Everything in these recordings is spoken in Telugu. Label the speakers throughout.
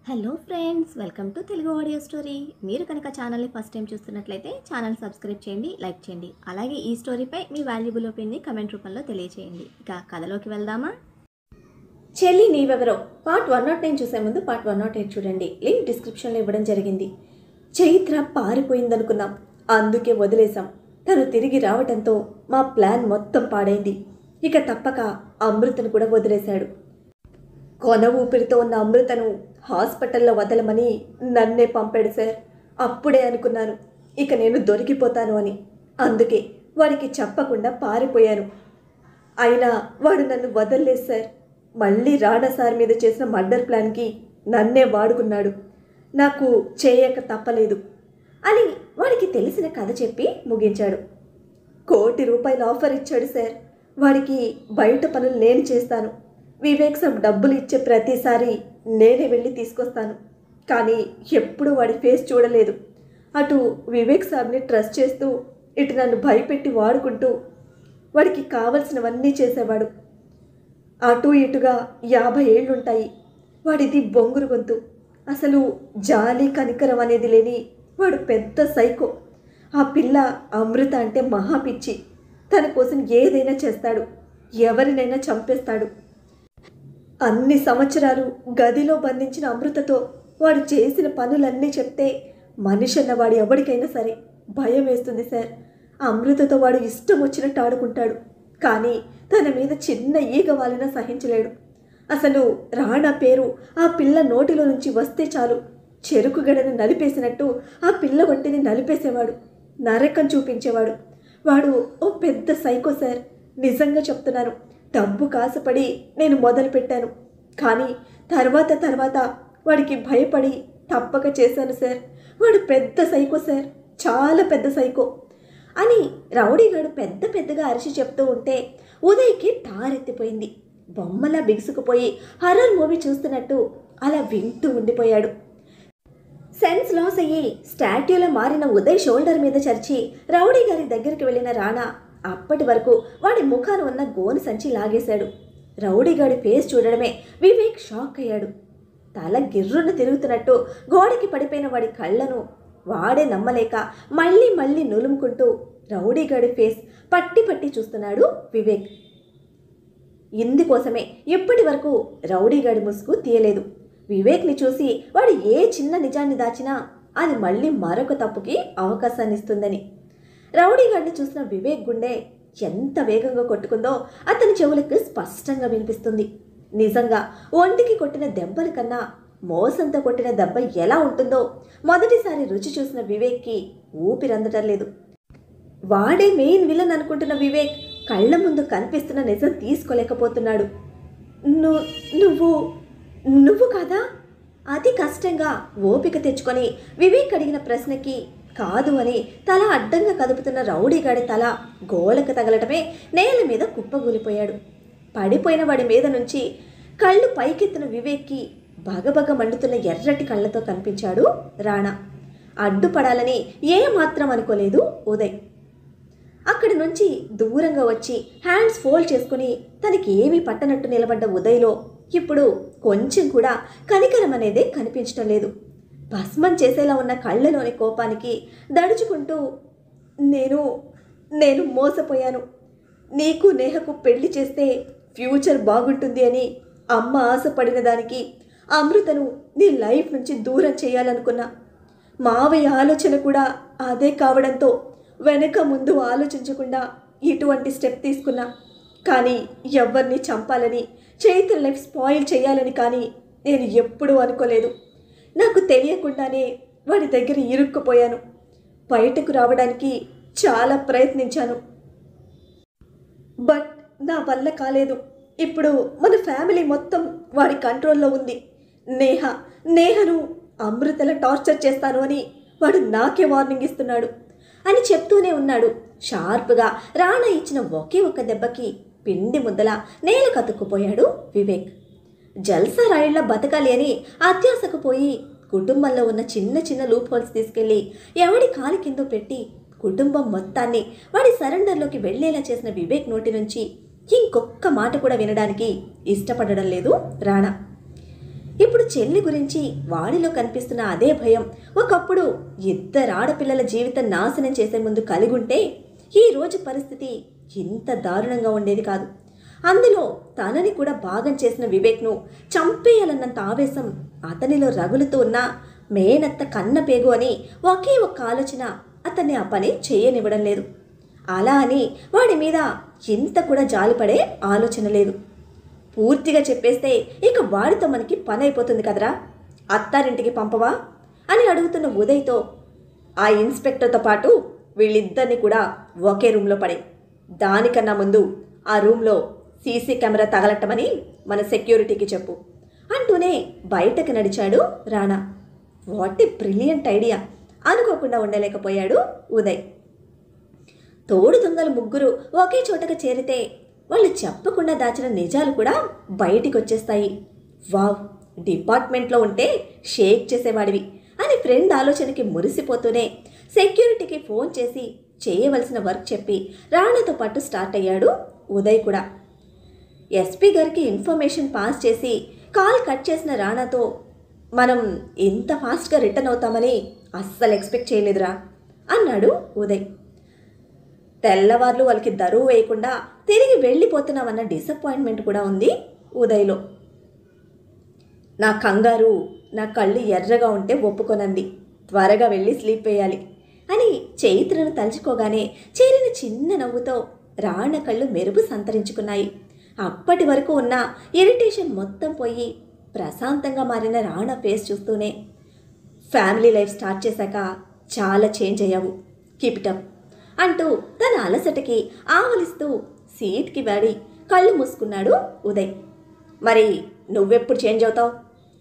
Speaker 1: Hello friends, welcome to Telugu audio story. మీరు కనుక ఛానల్ని ఫస్ట్ టైం చూస్తున్నట్లయితే ఛానల్ సబ్స్క్రైబ్ చేయండి, లైక్ చేయండి. అలాగే ఈ స్టోరీపై మీ వాల్యుబుల్ ఒపీనియన్ని కమెంట్ రూపంలో తెలియచేయండి. ఇక కథలోకి వెళ్దామా? చెల్లి నీవెవరో పార్ట్ 109 చూసే ముందు పార్ట్ 108 చూడండి. లింక్ డిస్క్రిప్షన్లో ఇవ్వడం జరిగింది. చైత్ర పారిపోయిందనుకున్నాం, అందుకే వదిలేశాం. తను తిరిగి రావడంతో మా ప్లాన్ మొత్తం పాడైంది. ఇక తప్పక అమృతను కూడా వదిలేశాడు. కొన ఊపిరితో ఉన్న అమృతను హాస్పిటల్లో వదలమని నన్నే పంపాడు సార్. అప్పుడే అనుకున్నాను ఇక నేను దొరికిపోతాను అని. అందుకే వాడికి చెప్పకుండా పారిపోయాను. అయినా వాడు నన్ను వదలలేదు సార్. మళ్ళీ రాణా సార్ మీద చేసిన మర్డర్ ప్లాన్కి నన్నే వాడుకున్నాడు. నాకు చేయక తప్పలేదు అని వాడికి తెలిసిన కథ చెప్పి ముగించాడు. ₹1,00,00,000 ఆఫర్ ఇచ్చాడు సార్. వాడికి బయట పనులు నేను చేస్తాను. వివేక్ సాబ్ డబ్బులు ఇచ్చే ప్రతిసారి నేనే వెళ్ళి తీసుకొస్తాను. కానీ ఎప్పుడూ వాడి ఫేస్ చూడలేదు. అటు వివేక్ సాబ్ని ట్రస్ట్ చేస్తూ ఇటు నన్ను భయపెట్టి వాడుకుంటూ వాడికి కావలసినవన్నీ చేసేవాడు. అటు ఇటుగా 50 ఏళ్ళుంటాయి. వాడిది బొంగురు గొంతు. అసలు జాలి కనికరం అనేది లేని వాడు పెద్ద సైకో. ఆ పిల్ల అమృత అంటే మహాపిచ్చి. తన కోసం ఏదైనా చేస్తాడు, ఎవరినైనా చంపేస్తాడు. అన్ని సంవత్సరాలు గదిలో బంధించిన అమృతతో వాడు చేసిన పనులన్నీ చెప్తే మనిషి అన్నవాడు ఎవరికైనా సరే భయం వేస్తుంది సార్. అమృతతో వాడు ఇష్టం వచ్చినట్టు ఆడుకుంటాడు. కానీ తన మీద చిన్న ఈగ వాలినా సహించలేడు. అసలు రాణా పేరు ఆ పిల్ల నోటిలో నుంచి వస్తే చాలు చెరుకు గడను నలిపేసినట్టు ఆ పిల్ల వంటిని నలిపేసేవాడు. నరకం చూపించేవాడు. వాడు ఓ పెద్ద సైకో సార్. నిజంగా చెప్తున్నాను. డబ్బు కాసపడి నేను మొదలుపెట్టాను. కానీ తర్వాత వాడికి భయపడి తప్పక చేశాను సార్. వాడు పెద్ద సైకో సార్, చాలా పెద్ద సైకో అని రౌడీగాడు పెద్దగా అరిచి చెప్తూ ఉంటే ఉదయ్కి టారెత్తిపోయింది. బొమ్మలా బిగుసుకుపోయి హర్రర్ మూవీ చూస్తున్నట్టు అలా వింటూ ఉండిపోయాడు. సెన్స్ లాస్ అయ్యి స్టాట్యూలో మారిన ఉదయ్ షోల్డర్ మీద చర్చి రౌడీ గారి దగ్గరికి వెళ్ళిన రాణా అప్పటి వరకు వాడి ముఖాన ఉన్న గోను సంచి లాగేశాడు. రౌడీగాడి ఫేస్ చూడడమే వివేక్ షాక్ అయ్యాడు. తల గిర్రున తిరుగుతున్నట్టు గోడకి పడిపోయిన వాడి కళ్ళను వాడే నమ్మలేక మళ్ళీ నులుముకుంటూ రౌడీగాడి ఫేస్ పట్టి చూస్తున్నాడు వివేక్. ఇందుకోసమే ఇప్పటి వరకు రౌడీగాడి ముసుగు తీయలేదు. వివేక్ని చూసి వాడు ఏ చిన్న నిజాన్ని దాచినా అది మళ్ళీ మరొక తప్పుకి అవకాశాన్ని ఇస్తుందని. రౌడీగాడిని చూసిన వివేక్ గుండె ఎంత వేగంగా కొట్టుకుందో అతని చెవులకు స్పష్టంగా వినిపిస్తుంది. నిజంగా ఒంటికి కొట్టిన దెబ్బల కన్నా మోసంతో కొట్టిన దెబ్బ ఎలా ఉంటుందో మొదటిసారి రుచి చూసిన వివేక్కి ఊపిరందటం లేదు. వాడే మెయిన్ విలన్ అనుకుంటున్న వివేక్ కళ్ళ ముందు కనిపిస్తున్న నిజం తీసుకోలేకపోతున్నాడు. నువ్వు కాదా? అతి కష్టంగా ఓపిక తెచ్చుకొని వివేక్ అడిగిన ప్రశ్నకి కాదు అని తల అడ్డంగా కదుపుతున్న రౌడీగాడి తల గోడకు తగలటమే నేల మీద కుప్పగూలిపోయాడు. పడిపోయిన వాడి మీద నుంచి కళ్ళు పైకెత్తిన వివేక్కి బగబగ మండుతున్న ఎర్రటి కళ్ళతో కనిపించాడు రాణా. అడ్డుపడాలని ఏమాత్రం అనుకోలేదు ఉదయ్. అక్కడి నుంచి దూరంగా వచ్చి హ్యాండ్స్ ఫోల్డ్ చేసుకుని తనకి ఏమీ పట్టనట్టు నిలబడ్డ ఉదయ్లో ఇప్పుడు కొంచెం కూడా కనికరం అనేదే కనిపించటం లేదు. భస్మం చేసేలా ఉన్న కళ్ళలోని కోపానికి దడుచుకుంటూ నేను మోసపోయాను. నీకు నేహకు పెళ్లి చేస్తే ఫ్యూచర్ బాగుంటుంది అని అమ్మ ఆశపడిన దానికి అమృతను నీ లైఫ్ నుంచి దూరం చేయాలనుకున్నా. మావయ్య ఆలోచన కూడా అదే కావడంతో వెనక ముందు ఆలోచించకుండా ఇటువంటి స్టెప్ తీసుకున్నా. కానీ ఎవరిని చంపాలని, చైత్ర లైఫ్ స్పాయిల్ చేయాలని కానీ నేను ఎప్పుడూ అనుకోలేదు. నాకు తెలియకుండానే వాడి దగ్గర ఇరుక్కుపోయాను. బయటకు రావడానికి చాలా ప్రయత్నించాను. బట్ నా వల్ల కాలేదు. ఇప్పుడు మన ఫ్యామిలీ మొత్తం వాడి కంట్రోల్లో ఉంది. నేహను అమృతలా టార్చర్ చేస్తాను అని వాడు నాకే వార్నింగ్ ఇస్తున్నాడు అని చెప్తూనే ఉన్నాడు. షార్ప్గా రాణా ఇచ్చిన ఒకే ఒక్క దెబ్బకి పిండి ముద్దలా నేల కతుక్కుపోయాడు వివేక్. జల్సా రాయిళ్ల బతకాలి అని అత్యాశకు పోయి కుటుంబంలో ఉన్న చిన్న లూప్ హోల్స్ తీసుకెళ్లి ఎవడి కాలి కిందో పెట్టి కుటుంబం మొత్తాన్ని వాడి సరెండర్లోకి వెళ్లేలా చేసిన వివేక్ నోటి నుంచి ఇంకొక్క మాట కూడా వినడానికి ఇష్టపడడం లేదు రాణా. ఇప్పుడు చెల్లి గురించి వాడిలో కనిపిస్తున్న అదే భయం ఒకప్పుడు ఇద్దరు ఆడపిల్లల జీవితం నాశనం చేసే ముందు కలిగుంటే ఈ రోజు పరిస్థితి ఇంత దారుణంగా ఉండేది కాదు. అందులో తనని కూడా భాగం చేసిన వివేక్ను చంపేయాలన్నంత ఆవేశం అతనిలో రగులుతూ ఉన్న మేనత్త కన్నపేగు అని ఒకే ఒక్క ఆలోచన అతన్ని ఆ పని చేయనివ్వడం లేదు. అలా అని వాడి మీద ఇంత కూడా జాలిపడే ఆలోచన లేదు. పూర్తిగా చెప్పేస్తే ఇక వాడితో మనకి పని అయిపోతుంది కదరా, అత్తారింటికి పంపవా అని అడుగుతున్న ఉదయ్తో ఆ ఇన్స్పెక్టర్తో పాటు వీళ్ళిద్దరిని కూడా ఒకే రూమ్లో పడే, దానికన్నా ముందు ఆ రూమ్లో సీసీ కెమెరా తగలట్టమని మన సెక్యూరిటీకి చెప్పు అంటూనే బయటకు నడిచాడు Rana. What a brilliant idea అనుకోకుండా ఉండలేకపోయాడు ఉదయ్. తోడు దొంగలు ముగ్గురు ఒకే చోటగా చేరితే వాళ్ళు చెప్పకుండా దాచిన నిజాలు కూడా బయటికి వచ్చేస్తాయి. వావ్, డిపార్ట్మెంట్లో ఉంటే షేక్ చేసేవాడివి అని ఫ్రెండ్ ఆలోచనకి మురిసిపోతూనే సెక్యూరిటీకి ఫోన్ చేసి చేయవలసిన వర్క్ చెప్పి రాణాతో పాటు స్టార్ట్ అయ్యాడు ఉదయ్ కూడా. ఎస్పీ గారికి ఇన్ఫర్మేషన్ పాస్ చేసి కాల్ కట్ చేసిన రాణాతో మనం ఇంత ఫాస్ట్గా రిటర్న్ అవుతామని అస్సలు ఎక్స్పెక్ట్ చేయలేదురా అన్నాడు ఉదయ్. తెల్లవార్లు వాళ్ళకి దరువు వేయకుండా తిరిగి వెళ్ళిపోతున్నామన్న డిసప్పాయింట్మెంట్ కూడా ఉంది ఉదయ్లో. నా కంగారు నా కళ్ళు ఎర్రగా ఉంటే ఒప్పుకొనంది, త్వరగా వెళ్ళి స్లీప్ వేయాలి అని చైత్రను తలుచుకోగానే చేరిన చిన్న నవ్వుతో రాణ కళ్ళు మెరుపు సంతరించుకున్నాయి. అప్పటి వరకు ఉన్న ఇరిటేషన్ మొత్తం పోయి ప్రశాంతంగా మారిన రాణ ఫేస్ చూస్తూనే ఫ్యామిలీ లైఫ్ స్టార్ట్ చేశాక చాలా చేంజ్ అయ్యావు, కీప్ ఇట్ అప్ అంటూ తన అలసటకి ఆవలిస్తూ సీట్కి వాడి కళ్ళు మూసుకున్నాడు ఉదయ్. మరి నువ్వెప్పుడు చేంజ్ అవుతావు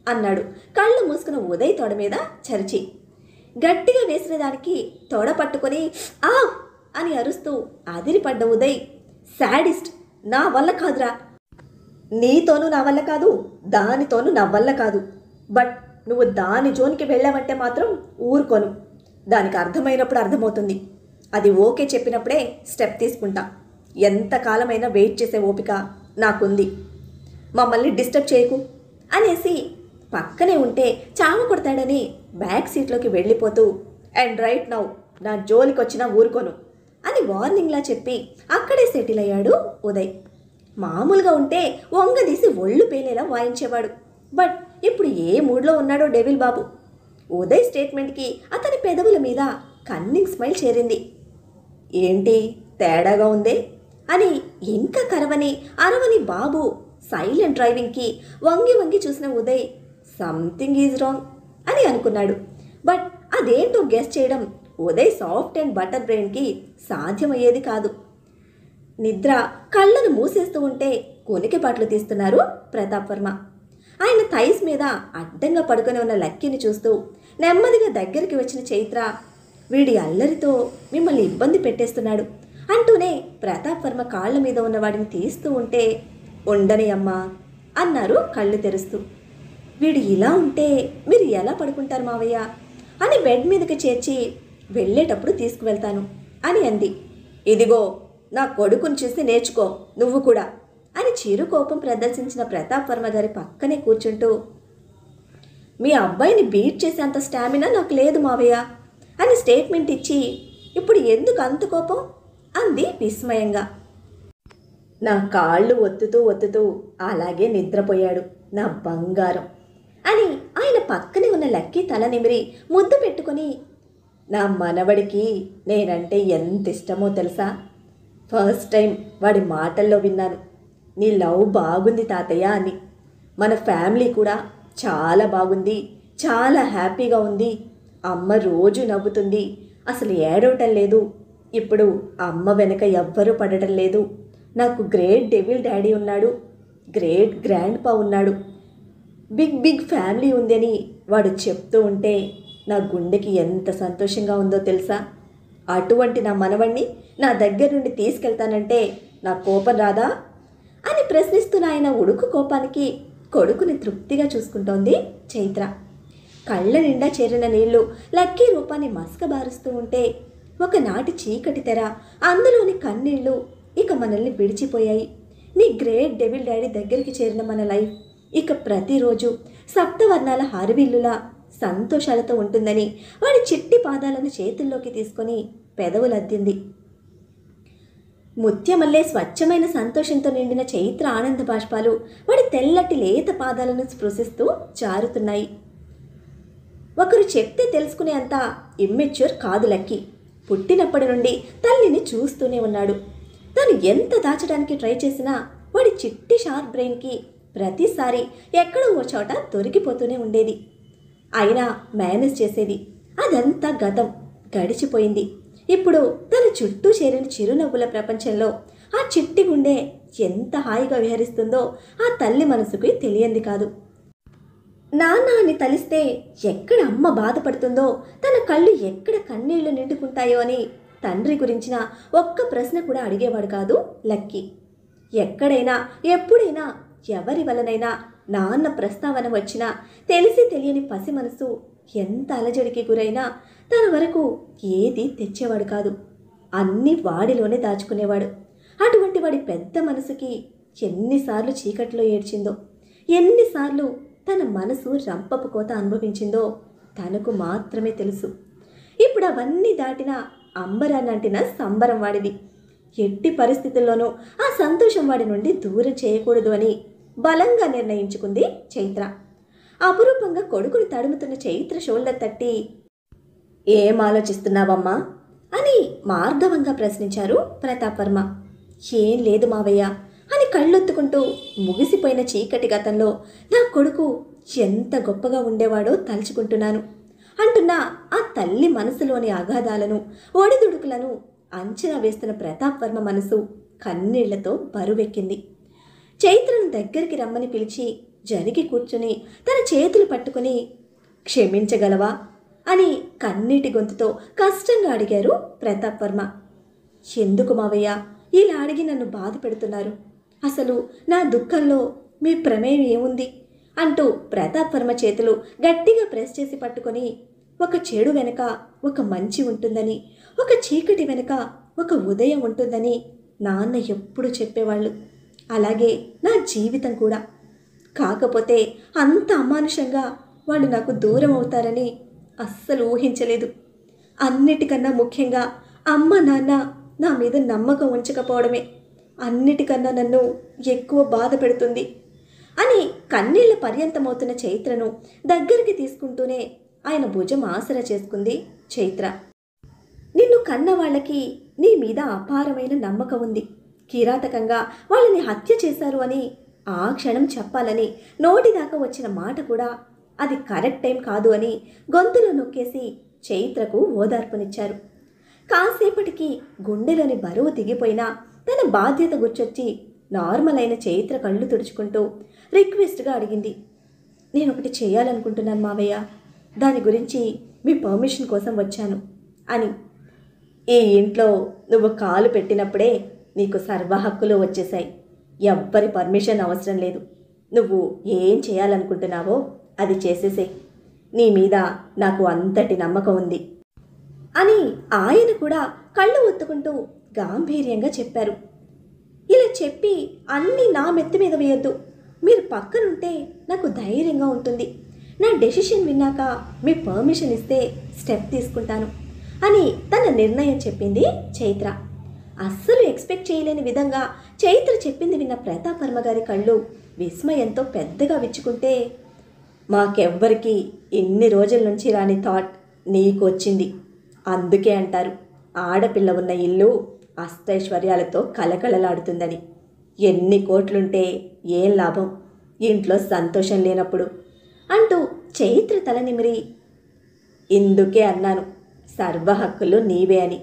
Speaker 1: అన్నాడు కళ్ళు మూసుకున్న ఉదయ్ తొడ మీద చరిచి. గట్టిగా వేసిన దానికి తొడ పట్టుకొని ఆ అని అరుస్తూ అదిరిపడ్డ ఉదయ్, శాడిస్ట్, నా వల్ల కాదురా, నీతోనూ నా వల్ల కాదు, దానితోనూ నా వల్ల కాదు, బట్ నువ్వు దాని జోన్కి వెళ్ళావంటే మాత్రం ఊరుకోను, దానికి అర్థమైనప్పుడు అర్థమవుతుంది, అది ఓకే చెప్పినప్పుడే స్టెప్ తీసుకుంటా, ఎంతకాలమైనా వెయిట్ చేసే ఓపిక నాకుంది, మమ్మల్ని డిస్టర్బ్ చేయకు అనేసి పక్కనే ఉంటే చావ కొడతాడని బ్యాక్ సీట్లోకి వెళ్ళిపోతూ అండ్ రైట్ నౌ నా జోలికి వచ్చినా ఊరుకోను అని వార్నింగ్లా చెప్పి అక్కడే సెటిల్ అయ్యాడు ఉదయ్. మామూలుగా ఉంటే వంగదీసి ఒళ్ళు పేలేలా వాయించేవాడు, బట్ ఇప్పుడు ఏ మూడ్లో ఉన్నాడో డెవిల్ బాబు. ఉదయ్ స్టేట్మెంట్కి అతని పెదవుల మీద కన్నింగ్ స్మైల్ చేరింది. ఏంటి తేడాగా ఉందే అని ఇంకా అరవని బాబు సైలెంట్ డ్రైవింగ్కి వంగి వంగి చూసిన ఉదయ్ సంథింగ్ ఈజ్ రాంగ్ అని అనుకున్నాడు. బట్ అదేంటో గెస్ చేయడం ఉదయ్ సాఫ్ట్ అండ్ బటర్ బ్రెయిన్కి సాధ్యమయ్యేది కాదు. నిద్ర కళ్ళను మూసేస్తూ ఉంటే కొనికి పట్లు తీస్తున్నారు ప్రతాప్ వర్మ. ఆయన థైస్ మీద అడ్డంగా పడుకొని ఉన్న లక్కీని చూస్తూ నెమ్మదిగా దగ్గరికి వచ్చిన చైత్ర, వీడి అల్లరితో మిమ్మల్ని ఇబ్బంది పెట్టేస్తున్నాడు అంటూనే ప్రతాప్ వర్మ కాళ్ల మీద ఉన్న వాడిని తీస్తూ ఉంటే, ఉండని అమ్మా అన్నారు కళ్ళు తెరుస్తూ. వీడు ఇలా ఉంటే మీరు ఎలా పడుకుంటారు మావయ్య అని బెడ్ మీదకి చేర్చి వెళ్ళేటప్పుడు తీసుకువెళ్తాను అని అంది. ఇదిగో నా కొడుకుని చూసి నేర్చుకో నువ్వు కూడా అని చిరు కోపం ప్రదర్శించిన ప్రతాప్ వర్మ గారి పక్కనే కూర్చుంటూ, మీ అబ్బాయిని బీట్ చేసేంత స్టామినా నాకు లేదు మావయ్య అని స్టేట్మెంట్ ఇచ్చి, ఇప్పుడు ఎందుకు అంత కోపం అంది విస్మయంగా. నా కాళ్ళు ఒత్తుతూ అలాగే నిద్రపోయాడు నా బంగారం అని ఆయన పక్కనే ఉన్న లక్కీ తల నిమిరి ముద్దు పెట్టుకొని, నా మనవడికి నేనంటే ఎంత ఇష్టమో తెలుసా, ఫస్ట్ టైం వాడి మాటల్లో విన్నాను నీ లవ్ బాగుంది తాతయ్య అని, మన ఫ్యామిలీ కూడా చాలా బాగుంది, చాలా హ్యాపీగా ఉంది, అమ్మ రోజు నవ్వుతుంది, అసలు ఏడవటం లేదు, ఇప్పుడు అమ్మ వెనక ఎవ్వరూ పడటం లేదు, నాకు గ్రేట్ డెవిల్ డాడీ ఉన్నాడు, గ్రేట్ గ్రాండ్ పా ఉన్నాడు, బిగ్ ఫ్యామిలీ ఉంది అని వాడు చెప్తూ ఉంటే నా గుండెకి ఎంత సంతోషంగా ఉందో తెలుసా. అటువంటి నా మనవణ్ణి నా దగ్గర నుండి తీసుకెళ్తానంటే నా కోపం రాదా అని ప్రశ్నిస్తున్న ఆయన ఉడుకు కోపానికి కొడుకుని తృప్తిగా చూసుకుంటోంది చైత్ర. కళ్ళ నిండా చేరిన నీళ్లు లక్కీ రూపాన్ని మసకబారుస్తూ ఉంటే ఒకనాటి చీకటి తెర, అందులోని కన్నీళ్లు ఇక మనల్ని విడిచిపోయాయి. నీ గ్రేట్ డెవిల్ డాడీ దగ్గరికి చేరిన మన లైఫ్ ఇక ప్రతిరోజు సప్తవర్ణాల హారవిల్లులా సంతోషాలతో ఉంటుందని వాడి చిట్టి పాదాలను చేతుల్లోకి తీసుకొని పెదవులద్దింది. ముత్యమల్లే స్వచ్ఛమైన సంతోషంతో నిండిన చైత్ర ఆనంద బాష్పాలు వాడి తెల్లటి లేత పాదాలను స్పృశిస్తూ జారుతున్నాయి. ఒకరు చెప్తే తెలుసుకునే అంత ఇమ్మెచ్యూర్ కాదు లక్కీ. పుట్టినప్పటి నుండి తల్లిని చూస్తూనే ఉన్నాడు. తను ఎంత దాచడానికి ట్రై చేసినా వాడి చిట్టి షార్ప్ బ్రెయిన్కి ప్రతిసారి ఎక్కడో ఓ చోట దొరికిపోతూనే ఉండేది. అయినా మేనేజ్ చేసేది. అదంతా గతం, గడిచిపోయింది. ఇప్పుడు తన చుట్టూ చేరిన చిరునవ్వుల ప్రపంచంలో ఆ చిట్టి గుండె ఎంత హాయిగా విహరిస్తుందో ఆ తల్లి మనసుకి తెలియంది కాదు. నాన్న అని తలిస్తే ఎక్కడ అమ్మ బాధపడుతుందో, తన కళ్ళు ఎక్కడ కన్నీళ్లు నిండుకుంటాయో అని తండ్రి గురించిన ఒక్క ప్రశ్న కూడా అడిగేవాడు కాదు లక్కీ. ఎక్కడైనా ఎప్పుడైనా ఎవరి వలనైనా నాన్న ప్రస్తావన వచ్చినా తెలిసి తెలియని పసి మనసు ఎంత అలజడికి గురైనా తన వరకు ఏది తెచ్చేవాడు కాదు. అన్నీ వాడిలోనే దాచుకునేవాడు. అటువంటి వాడి పెద్ద మనసుకి ఎన్నిసార్లు చీకట్లో ఏడ్చిందో, ఎన్నిసార్లు తన మనసు రంపపు కోత అనుభవించిందో తనకు మాత్రమే తెలుసు. ఇప్పుడు అవన్నీ దాటిన అంబరాన్నంటిన సంబరం వాడిది. ఎట్టి పరిస్థితుల్లోనూ ఆ సంతోషం వాడి నుండి దూరం చేయకూడదు అని బలంగా నిర్ణయించుకుంది చైత్ర. అపురూపంగా కొడుకుని తడుముతున్న చైత్ర షోల్డర్ తట్టి, ఏం ఆలోచిస్తున్నావమ్మా అని మార్ధవంగా ప్రశ్నించారు ప్రతాప్ వర్మ. ఏం లేదు మావయ్య అని కళ్ళొత్తుకుంటూ ముగిసిపోయిన చీకటి గతంలో నా కొడుకు ఎంత గొప్పగా ఉండేవాడో తలుచుకుంటున్నాను అంటున్న ఆ తల్లి మనసులోని అగాధాలను, ఒడిదుడుకులను అంచనా వేస్తున్న ప్రతాప్ వర్మ మనసు కన్నీళ్లతో బరువెక్కింది. చైత్రను దగ్గరికి రమ్మని పిలిచి జరిగి కూర్చుని తన చేతులు పట్టుకుని, క్షమించగలవా అని కన్నీటి గొంతుతో కష్టంగా అడిగారు ప్రతాప్ వర్మ. ఎందుకు మావయ్య ఇలా అడిగి నన్ను బాధ పెడుతున్నారు? అసలు నా దుఃఖంలో మీ ప్రమేయం ఏముంది అంటూ ప్రతాప్ వర్మ చేతులు గట్టిగా ప్రెస్ చేసి పట్టుకొని, ఒక చెడు వెనుక ఒక మంచి ఉంటుందని, ఒక చీకటి వెనుక ఒక ఉదయం ఉంటుందని నాన్న ఎప్పుడు చెప్పేవాళ్ళు. అలాగే నా జీవితం కూడా. కాకపోతే అంత అమానుషంగా వాళ్ళు నాకు దూరం అవుతారని అస్సలు ఊహించలేదు. అన్నిటికన్నా ముఖ్యంగా అమ్మ నాన్న నా మీద నమ్మకం ఉంచకపోవడమే అన్నిటికన్నా నన్ను ఎక్కువ బాధ పెడుతుంది అని కన్నీళ్ల పర్యంతమవుతున్న చైత్రను దగ్గరికి తీసుకుంటూనే ఆయన భుజం ఆసరా చేసుకుంది చైత్ర. నిన్ను కన్న వాళ్ళకి నీ మీద అపారమైన నమ్మకం ఉంది. కిరాతకంగా వాళ్ళని హత్య చేశారు అని ఆ క్షణం చెప్పాలని నోటిదాకా వచ్చిన మాట కూడా అది కరెక్ట్ టైం కాదు అని గొంతులో నొక్కేసి చైత్రకు ఓదార్పునిచ్చారు. కాసేపటికి గుండెలోని బరువు దిగిపోయినా తన బాధ్యత గుర్చొచ్చి నార్మల్ అయిన చైత్ర కళ్ళు తుడుచుకుంటూ రిక్వెస్ట్గా అడిగింది, నేనొకటి చేయాలనుకుంటున్నాను మావయ్య, దాని గురించి మీ పర్మిషన్ కోసం వచ్చాను అని. ఈ ఇంట్లో నువ్వు కాలు పెట్టినప్పుడే నీకు సర్వ హక్కులు వచ్చేశాయి. ఎవ్వరి పర్మిషన్ అవసరం లేదు. నువ్వు ఏం చేయాలనుకుంటున్నావో అది చేసేసే. నీ మీద నాకు అంతటి నమ్మకం ఉంది అని ఆయన కూడా కళ్ళు ఒత్తుకుంటూ గాంభీర్యంగా చెప్పారు. ఇలా చెప్పి అన్నీ నా మెత్తి మీద వేయొద్దు. మీరు పక్కనుంటే నాకు ధైర్యంగా ఉంటుంది. నా డెసిషన్ విన్నాక మీ పర్మిషన్ ఇస్తే స్టెప్ తీసుకుంటాను అని తన నిర్ణయం చెప్పింది చైత్ర. అస్సలు ఎక్స్పెక్ట్ చేయలేని విధంగా చైత్ర చెప్పింది విన్న ప్రతాప్ వర్మ గారి కళ్ళు విస్మయంతో పెద్దగా విచ్చుకుంటే, మాకెవ్వరికి ఇన్ని రోజుల నుంచి రాని థాట్ నీకు వచ్చింది. అందుకే అంటారు ఆడపిల్ల ఉన్న ఇల్లు అష్టైశ్వర్యాలతో కలకలలాడుతుందని. ఎన్ని కోట్లుంటే ఏం లాభం ఇంట్లో సంతోషం లేనప్పుడు అంటూ చైత్ర తల నిమిరి, ఇందుకే అన్నాను సర్వ హక్కులు నీవే అని.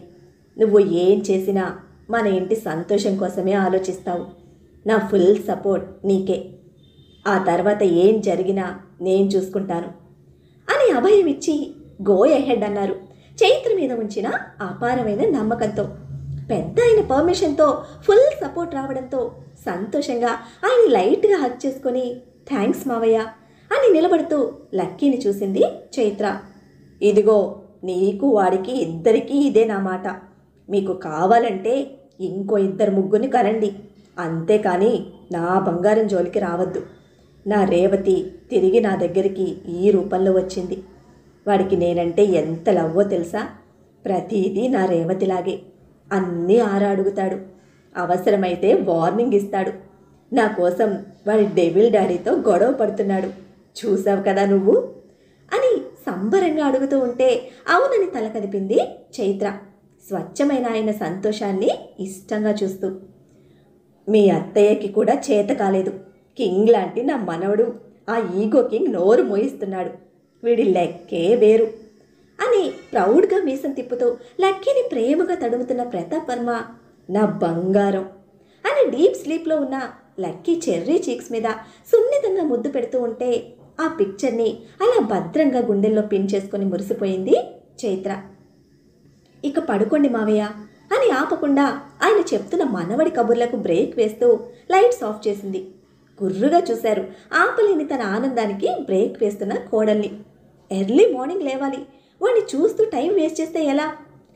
Speaker 1: నువ్వు ఏం చేసినా మన ఇంటి సంతోషం కోసమే ఆలోచిస్తావు. నా ఫుల్ సపోర్ట్ నీకే. ఆ తర్వాత ఏం జరిగినా నేను చూసుకుంటాను అని అభయం ఇచ్చి గో ఎహెడ్ అన్నారు చైత్ర మీద ఉంచిన అపారమైన నమ్మకంతో. పెద్ద ఆయన పర్మిషన్తో ఫుల్ సపోర్ట్ రావడంతో సంతోషంగా ఆయన లైట్గా హక్ చేసుకొని, థ్యాంక్స్ మావయ్య అని నిలబడుతూ లక్కీని చూసింది చైత్ర. ఇదిగో నీకు వాడికి ఇద్దరికీ ఇదే నా మాట. మీకు కావాలంటే ఇంకో 2 ముగ్గురిని కనండి, అంతేకాని నా బంగారం జోలికి రావద్దు.
Speaker 2: నా రేవతి తిరిగి నా దగ్గరికి ఈ రూపంలో వచ్చింది. వాడికి నేనంటే ఎంత లవ్వో తెలుసా? ప్రతిదీ నా రేవతిలాగే అన్నీ ఆరాడుగుతాడు. అవసరమైతే వార్నింగ్ ఇస్తాడు. నా కోసం వాడి డెవిల్ డాడీతో గొడవ పడుతున్నాడు. చూసావు కదా నువ్వు అని సంబరంగా అడుగుతూ ఉంటే అవునని తల కదిపింది చైత్ర, స్వచ్ఛమైన ఆయన సంతోషాన్ని ఇష్టంగా చూస్తూ. మీ అత్తయ్యకి కూడా చేత కాలేదు. కింగ్ లాంటి నా మనవడు ఆ ఈగో కింగ్ నోరు మోయిస్తున్నాడు. వీడి లెక్కే వేరు అని ప్రౌడ్గా మీసం తిప్పుతూ లక్కీని ప్రేమగా తడుముతున్న ప్రతాప్ వర్మ నా బంగారం అని డీప్ స్లీప్లో ఉన్న లక్కీ చెర్రీ చీక్స్ మీద సున్నితంగా ముద్దు పెడుతూ ఉంటే ఆ పిక్చర్ని అలా భద్రంగా గుండెల్లో పిన్ చేసుకొని మురిసిపోయింది చైత్ర. ఇక పడుకోండి మావయ్య అని ఆపకుండా ఆయన చెప్తున్న మనవడి కబుర్లకు బ్రేక్ వేస్తూ లైట్స్ ఆఫ్ చేసింది. గుర్రుగా చూశారు ఆపలేని తన ఆనందానికి బ్రేక్ వేస్తున్న కోడల్ని. ఎర్లీ మార్నింగ్ లేవాలి, వాడిని చూస్తూ టైం వేస్ట్ చేస్తే ఎలా?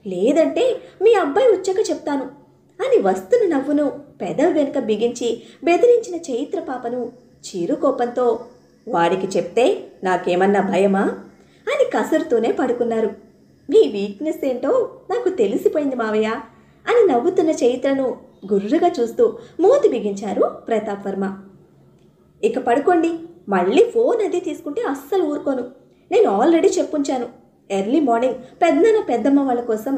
Speaker 2: లేదంటే మీ అబ్బాయి వచ్చాక చెప్తాను అని వస్తున్న నవ్వును పెదవి వెనుక బిగించి బెదిరించిన చైత్ర పాపను చిరుకోపంతో వాడికి చెప్తే నాకేమన్నా భయమా అని కసురుతూనే పడుకున్నారు. మీ వీక్నెస్ ఏంటో నాకు తెలిసిపోయింది మావయ్య అని నవ్వుతున్న చైత్రను గుర్రుగా చూస్తూ మూతి బిగించారు ప్రతాప్ వర్మ. ఇక పడుకోండి, మళ్ళీ ఫోన్ అది తీసుకుంటే అస్సలు ఊరుకోను. నేను ఆల్రెడీ చెప్పుంచాను ఎర్లీ మార్నింగ్ పెద్దనాన్న పెద్దమ్మ వాళ్ళ కోసం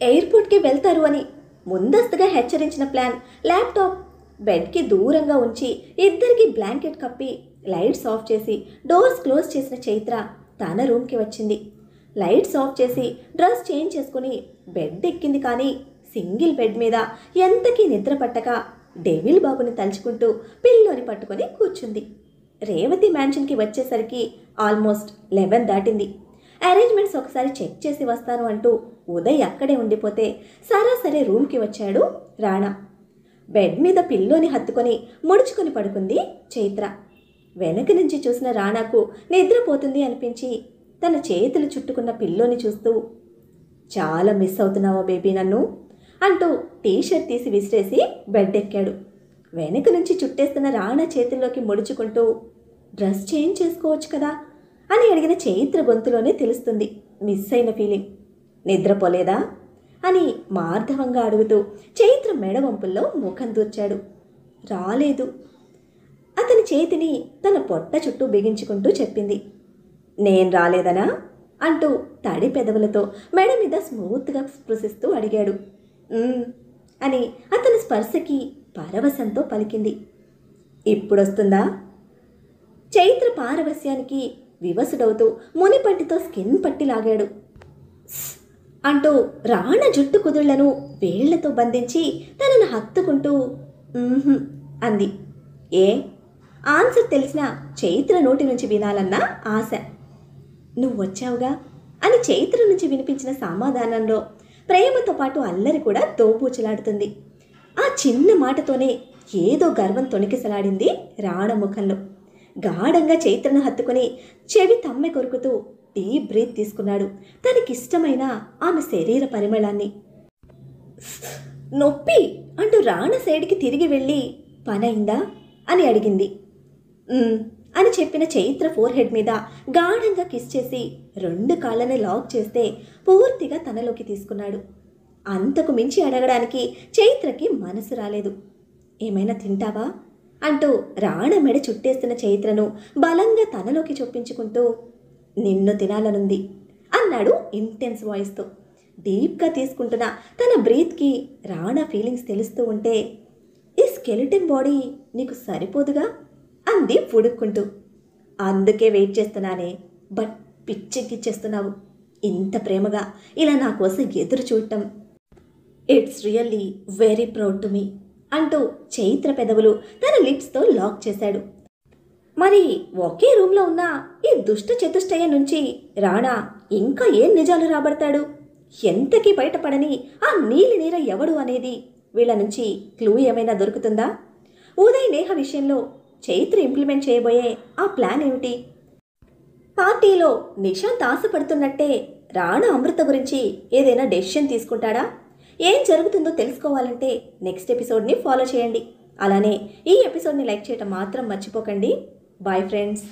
Speaker 2: ఎయిర్పోర్ట్కి వెళ్తారు అని. ముందస్తుగా హెచ్చరించిన ప్లాన్ ల్యాప్టాప్ బెడ్కి దూరంగా ఉంచి ఇద్దరికి బ్లాంకెట్ కప్పి లైట్స్ ఆఫ్ చేసి డోర్స్ క్లోజ్ చేసిన చైత్ర తన రూమ్కి వచ్చింది. లైట్స్ ఆఫ్ చేసి డ్రెస్ చేంజ్ చేసుకుని బెడ్ ఎక్కింది. కానీ సింగిల్ బెడ్ మీద ఎంతకీ నిద్ర పట్టక డెవిల్ బాబుని తలుచుకుంటూ పిల్లోని పట్టుకొని కూర్చుంది. రేవతి మ్యాన్షన్కి వచ్చేసరికి ఆల్మోస్ట్ 11 దాటింది. అరేంజ్మెంట్స్ ఒకసారి చెక్ చేసి వస్తాను అంటూ ఉదయ్ అక్కడే ఉండిపోతే సరాసరి రూమ్కి వచ్చాడు రాణా. బెడ్ మీద పిల్లోని హత్తుకొని ముడుచుకొని పడుకుంది చైత్ర. వెనక నుంచి చూసిన రాణాకు నిద్రపోతుంది అనిపించి తన చేతులు చుట్టుకున్న పిల్లోని చూస్తూ చాలా మిస్ అవుతున్నావా బేబీ నన్ను అంటూ టీషర్ట్ తీసి విసిరేసి బెడ్ ఎక్కాడు. వెనక నుంచి చుట్టేస్తున్న రాణా చేతుల్లోకి ముడుచుకుంటూ డ్రెస్ చేంజ్ చేసుకోవచ్చు కదా అని అడిగిన చైత్ర గొంతులోనే తెలుస్తుంది మిస్ అయిన ఫీలింగ్. నిద్రపోలేదా అని మార్ధవంగా అడుగుతూ చైత్ర మెడవంపుల్లో ముఖం దూర్చాడు. రాలేదు అతని చేతిని తన పొట్ట చుట్టూ బిగించుకుంటూ చెప్పింది. నేను రాలేదనా అంటూ తడి పెదవులతో మెడ మీద స్మూత్గా స్పృశిస్తూ అడిగాడు. అని అతని స్పర్శకి పరవశంతో పలికింది. ఇప్పుడొస్తుందా? చైత్ర పారవస్యానికి వివసుడవుతూ మునిపంటితో స్కిన్ పట్టి లాగాడు. అంటూ రాణ జుట్టు కుదుళ్లను వేళ్లతో బంధించి తనను హత్తుకుంటూ అంది. ఏ ఆన్సర్ తెలిసిన చైత్ర నోటి నుంచి వినాలన్న ఆశ. నువ్వు వచ్చావుగా అని చైత్ర నుంచి వినిపించిన సమాధానంలో ప్రేమతో పాటు అల్లరి కూడా దోబూచలాడుతుంది. ఆ చిన్న మాటతోనే ఏదో గర్వం తొణికిసలాడింది రాణ ముఖంలో. గాఢంగా చైత్రను హత్తుకుని చెవి తమ్మె కొరుకుతూ డీప్ బ్రీత్ తీసుకున్నాడు తనకిష్టమైన ఆమె శరీర పరిమళాన్ని. నొప్పి అంటూ రాణ సైడ్కి తిరిగి వెళ్ళి పనైందా అని అడిగింది. అని చెప్పిన చైత్ర ఫోర్ హెడ్ మీద గాఢంగా కిస్ చేసి 2 కాళ్ళని లాక్ చేస్తే పూర్తిగా తనలోకి తీసుకున్నాడు. అంతకు మించి అడగడానికి చైత్రకి మనసు రాలేదు. ఏమైనా తింటావా అంటూ రాణ మెడ చుట్టేస్తున్న చైత్రను బలంగా తనలోకి చొప్పించుకుంటూ నిన్ను తినాలనుంది అన్నాడు ఇంటెన్స్ వాయిస్తో. డీప్గా తీసుకుంటున్న తన బ్రీత్కి రాణ ఫీలింగ్స్ తెలుస్తూ ఉంటే ఈ స్కెలిటన్ బాడీ నీకు సరిపోదుగా అంది పుడుక్కుంటూ. అందుకే వెయిట్ చేస్తున్నానే, బట్ పిచ్చెక్కిచ్చేస్తున్నావు. ఇంత ప్రేమగా ఇలా నా కోసం ఎదురు చూడటం it's really very proud to me అంటూ చైత్ర పెదవులు తన లిప్స్తో లాక్ చేశాడు. మరి ఒకే రూమ్లో ఉన్న ఈ దుష్ట చతుష్టయ నుంచి రాణా ఇంకా ఏం నిజాలు రాబడతాడు? ఎంతకీ బయటపడని ఆ నీలి నీర ఎవడు అనేది వీళ్ళ నుంచి క్లూ ఏమైనా దొరుకుతుందా? ఉదయ్ నేహ విషయంలో చైత్ర ఇంప్లిమెంట్ చేయబోయే ఆ ప్లాన్ ఏమిటి? పార్టీలో నిశాంత్ ఆశపడుతున్నట్టే రాణా అమృత గురించి ఏదైనా డెసిషన్ తీసుకుంటాడా? ఏం జరుగుతుందో తెలుసుకోవాలంటే నెక్స్ట్ ఎపిసోడ్ని ఫాలో చేయండి. అలానే ఈ ఎపిసోడ్ని లైక్ చేయటం మాత్రం మర్చిపోకండి. Bye friends.